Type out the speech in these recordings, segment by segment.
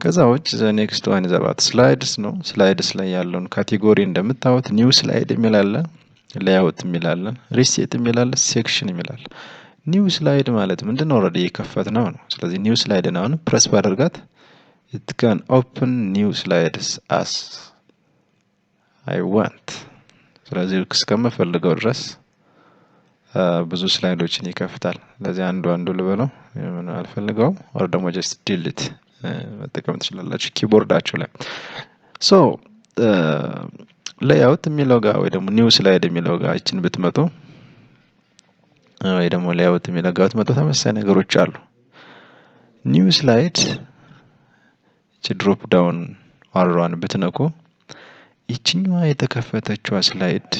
ከዛ ውጭ the next one is about slides ነው። ስላይድስ ላይ ያለውን ካቴጎሪ እንደምታዩት ኒው ስላይድ የሚል አለ፣ ሌአውት የሚል አለ፣ ሪሴት የሚል አለ፣ ሴክሽን የሚል አለ። ኒው ስላይድ ማለት ምንድነው? ኦሬዲ የከፈትነው ነው። ስለዚህ ኒው ስላይድን አሁን ፕሬስ ባደርጋት it can open new slides as I want። ስለዚህ እስከምፈልገው ድረስ ብዙ ስላይዶችን ይከፍታል። ለዚህ አንዱ ልበለው ምን አልፈልገው or ደግሞ just delete መጠቀም ትችላላችሁ ኪቦርዳችሁ ላይ። ሶ ሌአውት የሚለው ጋር ወይ ደግሞ ኒው ስላይድ የሚለው ጋር እቺን ብትመጡ ወይ ደግሞ ሌአውት የሚለው ጋር ብትመጡ ተመሳሳይ ነገሮች አሉ። ኒው ስላይድ እቺ ድሮፕ ዳውን አሮዋን ብትነኩ ይችኛዋ የተከፈተችዋ ስላይድ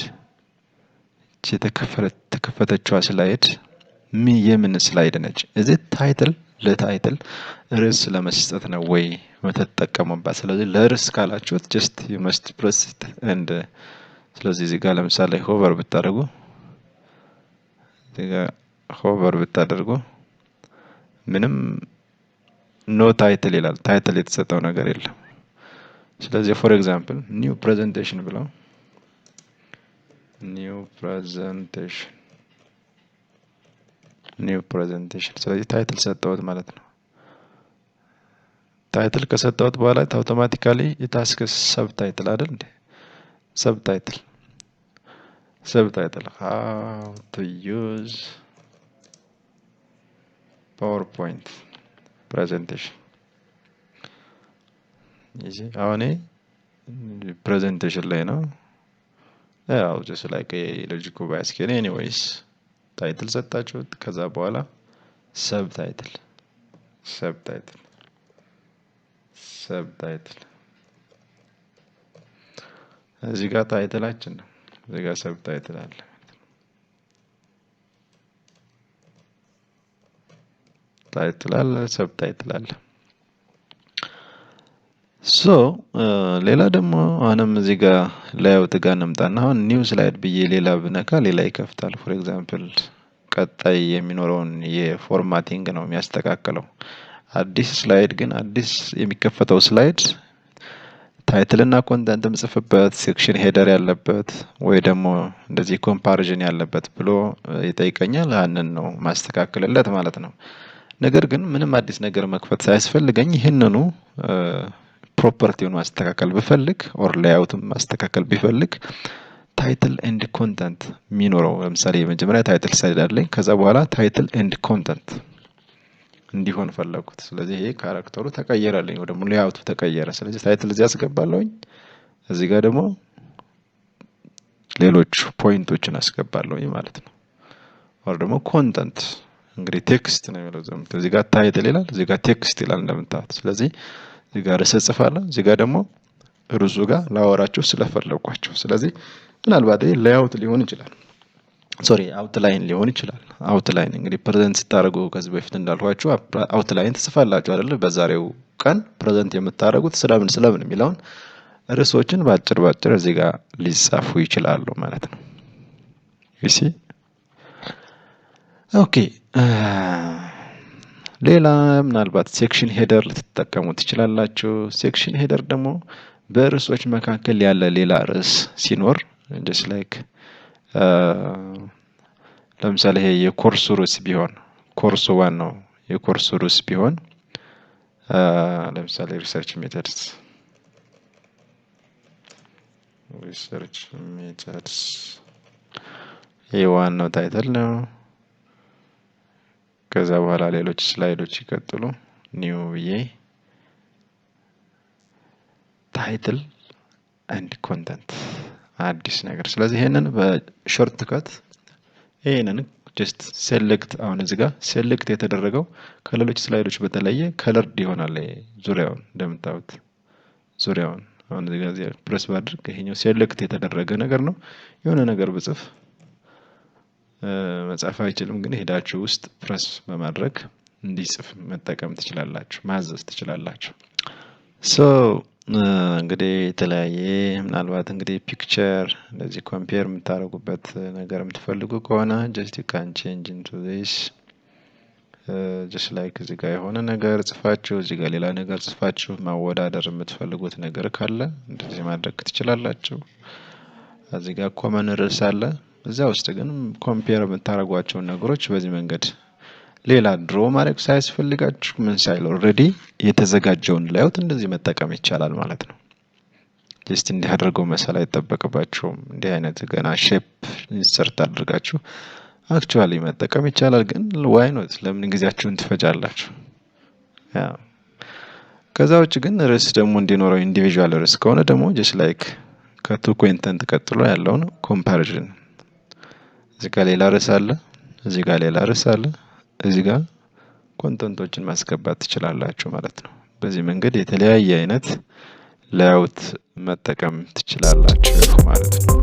የተከፈተችዋ ስላይድ የምን ስላይድ ነች? እዚህ ታይትል ለታይትል ርዕስ ለመስጠት ነው ወይ መተጠቀሙባት? ስለዚህ ለርዕስ ካላችሁት just you must press it and ስለዚህ እዚህ ጋር ለምሳሌ ሆቨር ብታደርጉ እዚህ ጋር ሆቨር ብታደርጉ ምንም ኖ ታይትል ይላል። ታይትል የተሰጠው ነገር የለም። ስለዚህ ፎር ኤግዛምፕል ኒው ፕሬዘንቴሽን ብለው ኒው ፕሬዘንቴሽን ስለዚህ ታይትል ሰጠሁት ማለት ነው። ታይትል ከሰጠሁት በኋላ አውቶማቲካሊ የታስክ ሰብታይትል አይደል እንዴ? ሰብታይትል how to use PowerPoint presentation እዚህ አሁን ፕሬዘንቴሽን ላይ ነው። ያው just like ሎጂኩ ባያስኬድ ኤኒዌይስ ታይትል ሰጣችሁት። ከዛ በኋላ ሰብታይትል እዚህ ጋር ታይትላችን ነው። እዚህ ጋር ሰብታይትል አለ። ታይትል አለ፣ ሰብታይትል አለ። ሶ ሌላ ደግሞ አሁንም እዚህ ጋር ሌአውት ጋር እንምጣና አሁን ኒው ስላይድ ብዬ ሌላ ብነካ ሌላ ይከፍታል። ፎር ኤግዛምፕል ቀጣይ የሚኖረውን የፎርማቲንግ ነው የሚያስተካክለው። አዲስ ስላይድ ግን አዲስ የሚከፈተው ስላይድ ታይትል እና ኮንተንት ምጽፍበት ሴክሽን ሄደር ያለበት ወይ ደግሞ እንደዚህ ኮምፓሪዥን ያለበት ብሎ ይጠይቀኛል። ያንን ነው ማስተካከልለት ማለት ነው። ነገር ግን ምንም አዲስ ነገር መክፈት ሳያስፈልገኝ ይሄንኑ ፕሮፐርቲውን ማስተካከል ብፈልግ ኦር ሌአውቱን ማስተካከል ቢፈልግ ታይትል ኤንድ ኮንተንት የሚኖረው ለምሳሌ የመጀመሪያ ታይትል ስላይድ አለኝ። ከዛ በኋላ ታይትል ኤንድ ኮንተንት እንዲሆን ፈለኩት። ስለዚህ ይሄ ካራክተሩ ተቀየረልኝ ወይ ደግሞ ሌአውቱ ተቀየረ። ስለዚህ ታይትል እዚህ አስገባለሁኝ። እዚህ ጋር ደግሞ ሌሎች ፖይንቶችን አስገባለሁኝ ማለት ነው። ኦር ደግሞ ኮንተንት እንግዲህ ቴክስት ነው የሚለው ዘምት እዚህ ጋር ታይትል ይላል፣ እዚህ ጋር ቴክስት ይላል እንደምታዩት። ስለዚህ እዚህ ጋር ርዕስ ጽፋለሁ፣ እዚህ ጋር ደግሞ ርዕሱ ጋር ላወራችሁ ስለፈለኳቸው። ስለዚህ ምናልባት ይሄ ሌአውት ሊሆን ይችላል፣ ሶሪ አውትላይን ሊሆን ይችላል። አውትላይን እንግዲህ ፕሬዘንት ስታደርጉ ከዚህ በፊት እንዳልኳችሁ አውትላይን ትጽፋላችሁ አይደል? በዛሬው ቀን ፕሬዘንት የምታደርጉት ስለምን የሚለውን ርዕሶችን ባጭር እዚህ ጋር ሊጻፉ ይችላሉ ማለት ነው። እሺ ኦኬ። ሌላ ምናልባት ሴክሽን ሄደር ልትጠቀሙ ትችላላችሁ። ሴክሽን ሄደር ደግሞ በርዕሶች መካከል ያለ ሌላ ርዕስ ሲኖር just like ለምሳሌ ይሄ የኮርሱ ርዕስ ቢሆን ኮርሱ ዋናው የኮርሱ ርዕስ ቢሆን ለምሳሌ ሪሰርች ሜተድስ ይሄ ዋናው ታይትል ነው። ከዛ በኋላ ሌሎች ስላይዶች ይቀጥሉ። ኒው ብዬ ታይትል ኤንድ ኮንተንት አዲስ ነገር። ስለዚህ ይሄንን በሾርት ከት ይሄንን ጀስት ሴሌክት አሁን እዚህ ጋር ሴሌክት የተደረገው ከሌሎች ስላይዶች በተለየ ከለርድ ይሆናል። ዙሪያውን እንደምታዩት ዙሪያውን አሁን እዚህ ጋር ፕሬስ ባድርግ ይሄኛው ሴሌክት የተደረገ ነገር ነው። የሆነ ነገር ብጽፍ መጻፍ አይችልም፣ ግን ሄዳችሁ ውስጥ ፕሬስ በማድረግ እንዲጽፍ መጠቀም ትችላላችሁ፣ ማዘዝ ትችላላችሁ። ሶ እንግዲህ የተለያየ ምናልባት እንግዲህ ፒክቸር እንደዚህ ኮምፔር የምታደርጉበት ነገር የምትፈልጉ ከሆነ just you can change into this ጀስት ላይክ እዚህ ጋር የሆነ ነገር ጽፋችሁ እዚህ ጋር ሌላ ነገር ጽፋችሁ ማወዳደር የምትፈልጉት ነገር ካለ እንደዚህ ማድረግ ትችላላችሁ። እዚህ ጋር ኮመን ርዕስ አለ። እዛ ውስጥ ግን ኮምፔር የምታደርጓቸውን ነገሮች በዚህ መንገድ ሌላ ድሮ ማድረግ ሳያስፈልጋችሁ ምን ሳይል ኦልሬዲ የተዘጋጀውን ላይአውት እንደዚህ መጠቀም ይቻላል ማለት ነው። ጀስት እንዲህ አድርገው መሳል አይጠበቅባችሁም። እንዲህ አይነት ገና ሼፕ ኢንሰርት አድርጋችሁ አክቹአሊ መጠቀም ይቻላል። ግን ዋይ ኖት ለምን ጊዜያችሁን ትፈጃላችሁ? ከዛ ውጭ ግን ርዕስ ደግሞ እንዲኖረው ኢንዲቪጁዋል ርዕስ ከሆነ ደግሞ ጀስት ላይክ ከቱ ኮንተንት ቀጥሎ ያለውን ኮምፓሪዥን እዚህ ጋር ሌላ ርዕስ አለ፣ እዚህ ጋር ሌላ ርዕስ አለ፣ እዚህ ጋር ኮንተንቶችን ማስገባት ትችላላችሁ ማለት ነው። በዚህ መንገድ የተለያየ አይነት ላይአውት መጠቀም ትችላላችሁ ማለት ነው።